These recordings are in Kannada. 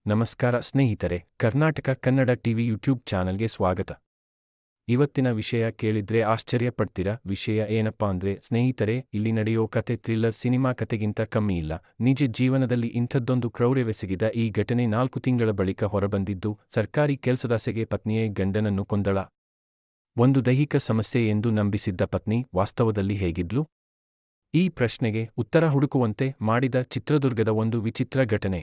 ನಮಸ್ಕಾರ ಸ್ನೇಹಿತರೆ, ಕರ್ನಾಟಕ ಕನ್ನಡ ಟಿವಿ ಯೂಟ್ಯೂಬ್ ಚಾನಲ್ಗೆ ಸ್ವಾಗತ. ಇವತ್ತಿನ ವಿಷಯ ಕೇಳಿದ್ರೆ ಆಶ್ಚರ್ಯ ಪಡ್ತೀರಾ. ವಿಷಯ ಏನಪ್ಪಾ ಅಂದ್ರೆ ಸ್ನೇಹಿತರೆ, ಇಲ್ಲಿ ನಡೆಯೋ ಕತೆ ಥ್ರಿಲ್ಲರ್ ಸಿನಿಮಾ ಕತೆಗಿಂತ ಕಮ್ಮಿ ಇಲ್ಲ. ನಿಜ ಜೀವನದಲ್ಲಿ ಇಂಥದ್ದೊಂದು ಕ್ರೌರ್ಯವೆಸಗಿದ ಈ ಘಟನೆ 4 ತಿಂಗಳ ಬಳಿಕ ಹೊರಬಂದಿದ್ದು, ಸರ್ಕಾರಿ ಕೆಲ್ಸದಾಸೆಗೆ ಪತ್ನಿಯೇ ಗಂಡನನ್ನು ಕೊಂದಳ. ಒಂದು ದೈಹಿಕ ಸಮಸ್ಯೆ ಎಂದು ನಂಬಿಸಿದ್ದ ಪತ್ನಿ ವಾಸ್ತವದಲ್ಲಿ ಹೇಗಿದ್ಲು? ಈ ಪ್ರಶ್ನೆಗೆ ಉತ್ತರ ಹುಡುಕುವಂತೆ ಮಾಡಿದ ಚಿತ್ರದುರ್ಗದ ಒಂದು ವಿಚಿತ್ರ ಘಟನೆ.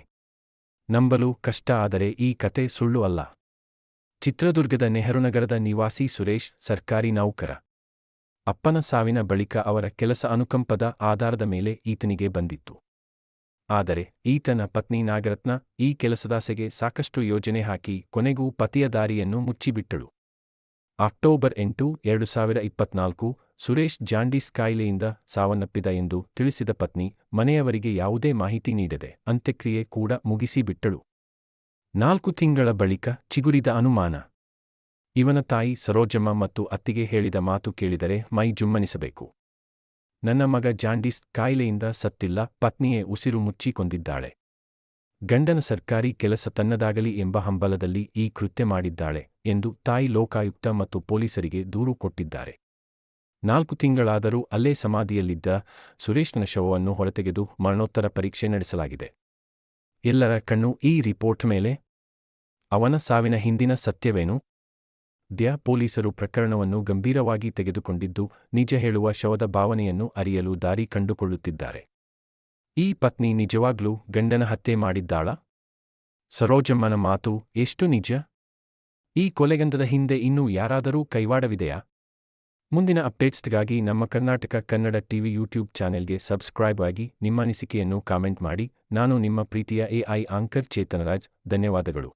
ನಂಬಲು ಕಷ್ಟ, ಆದರೆ ಈ ಕತೆ ಸುಳ್ಳು ಅಲ್ಲ. ಚಿತ್ರದುರ್ಗದ ನೆಹರುನಗರದ ನಿವಾಸಿ ಸುರೇಶ್ ಸರ್ಕಾರಿ ನೌಕರ. ಅಪ್ಪನ ಸಾವಿನ ಬಳಿಕ ಅವರ ಕೆಲಸ ಅನುಕಂಪದ ಆಧಾರದ ಮೇಲೆ ಈತನಿಗೆ ಬಂದಿತ್ತು. ಆದರೆ ಈತನ ಪತ್ನಿ ನಾಗರತ್ನ ಈ ಕೆಲಸದಾಸೆಗೆ ಸಾಕಷ್ಟು ಯೋಜನೆ ಹಾಕಿ ಕೊನೆಗೂ ಪತಿಯ ದಾರಿಯನ್ನು ಮುಚ್ಚಿಬಿಟ್ಟಳು. ಅಕ್ಟೋಬರ್ 8, 2024 ಸುರೇಶ್ ಜಾಂಡೀಸ್ ಕಾಯಿಲೆಯಿಂದ ಸಾವನ್ನಪ್ಪಿದ ಎಂದು ತಿಳಿಸಿದ ಪತ್ನಿ ಮನೆಯವರಿಗೆ ಯಾವುದೇ ಮಾಹಿತಿ ನೀಡದೆ ಅಂತ್ಯಕ್ರಿಯೆ ಕೂಡ ಮುಗಿಸಿಬಿಟ್ಟಳು. 4 ತಿಂಗಳ ಬಳಿಕ ಚಿಗುರಿದ ಅನುಮಾನ. ಇವನ ತಾಯಿ ಸರೋಜಮ್ಮ ಮತ್ತು ಅತ್ತಿಗೆ ಹೇಳಿದ ಮಾತು ಕೇಳಿದರೆ ಮೈ ಜುಮ್ಮನಿಸಬೇಕು. ನನ್ನ ಮಗ ಜಾಂಡೀಸ್ ಕಾಯಿಲೆಯಿಂದ ಸತ್ತಿಲ್ಲ, ಪತ್ನಿಯೇ ಉಸಿರು ಮುಚ್ಚಿ ಕೊಂದಿದ್ದಾಳೆ. ಗಂಡನ ಸರ್ಕಾರಿ ಕೆಲಸ ತನ್ನದಾಗಲಿ ಎಂಬ ಹಂಬಲದಲ್ಲಿ ಈ ಕೃತ್ಯ ಮಾಡಿದ್ದಾಳೆ ಎಂದು ತಾಯಿ ಲೋಕಾಯುಕ್ತ ಮತ್ತು ಪೊಲೀಸರಿಗೆ ದೂರು ಕೊಟ್ಟಿದ್ದಾರೆ. 4 ತಿಂಗಳಾದರೂ ಅಲ್ಲೇ ಸಮಾಧಿಯಲ್ಲಿದ್ದ ಸುರೇಶ್ನ ಶವವನ್ನು ಹೊರತೆಗೆದು ಮರಣೋತ್ತರ ಪರೀಕ್ಷೆ ನಡೆಸಲಾಗಿದೆ. ಎಲ್ಲರ ಕಣ್ಣು ಈ ರಿಪೋರ್ಟ್ ಮೇಲೆ. ಅವನ ಸಾವಿನ ಹಿಂದಿನ ಸತ್ಯವೇನು? ಪೊಲೀಸರು ಪ್ರಕರಣವನ್ನು ಗಂಭೀರವಾಗಿ ತೆಗೆದುಕೊಂಡಿದ್ದು, ನಿಜ ಹೇಳುವ ಶವದ ಭಾವನೆಯನ್ನು ಅರಿಯಲು ದಾರಿ ಕಂಡುಕೊಳ್ಳುತ್ತಿದ್ದಾರೆ. ಈ ಪತ್ನಿ ನಿಜವಾಗ್ಲೂ ಗಂಡನ ಹತ್ಯೆ ಮಾಡಿದ್ದಾಳಾ? ಸರೋಜಮ್ಮನ ಮಾತು ಎಷ್ಟು ನಿಜ? ಈ ಕೊಲೆಗಂಧದ ಹಿಂದೆ ಇನ್ನೂ ಯಾರಾದರೂ ಕೈವಾಡವಿದೆಯಾ? ಮುಂದಿನ ಅಪ್ಡೇಟ್ಸ್ಗಾಗಿ ನಮ್ಮ ಕರ್ನಾಟಕ ಕನ್ನಡ ಟಿವಿ ಯೂಟ್ಯೂಬ್ ಚಾನೆಲ್ಗೆ ಸಬ್ಸ್ಕ್ರೈಬ್ ಆಗಿ ನಿಮ್ಮ ಅನಿಸಿಕೆಯನ್ನು ಕಾಮೆಂಟ್ ಮಾಡಿ. ನಾನು ನಿಮ್ಮ ಪ್ರೀತಿಯ AI ಆಂಕರ್ ಚೇತನರಾಜ್. ಧನ್ಯವಾದಗಳು.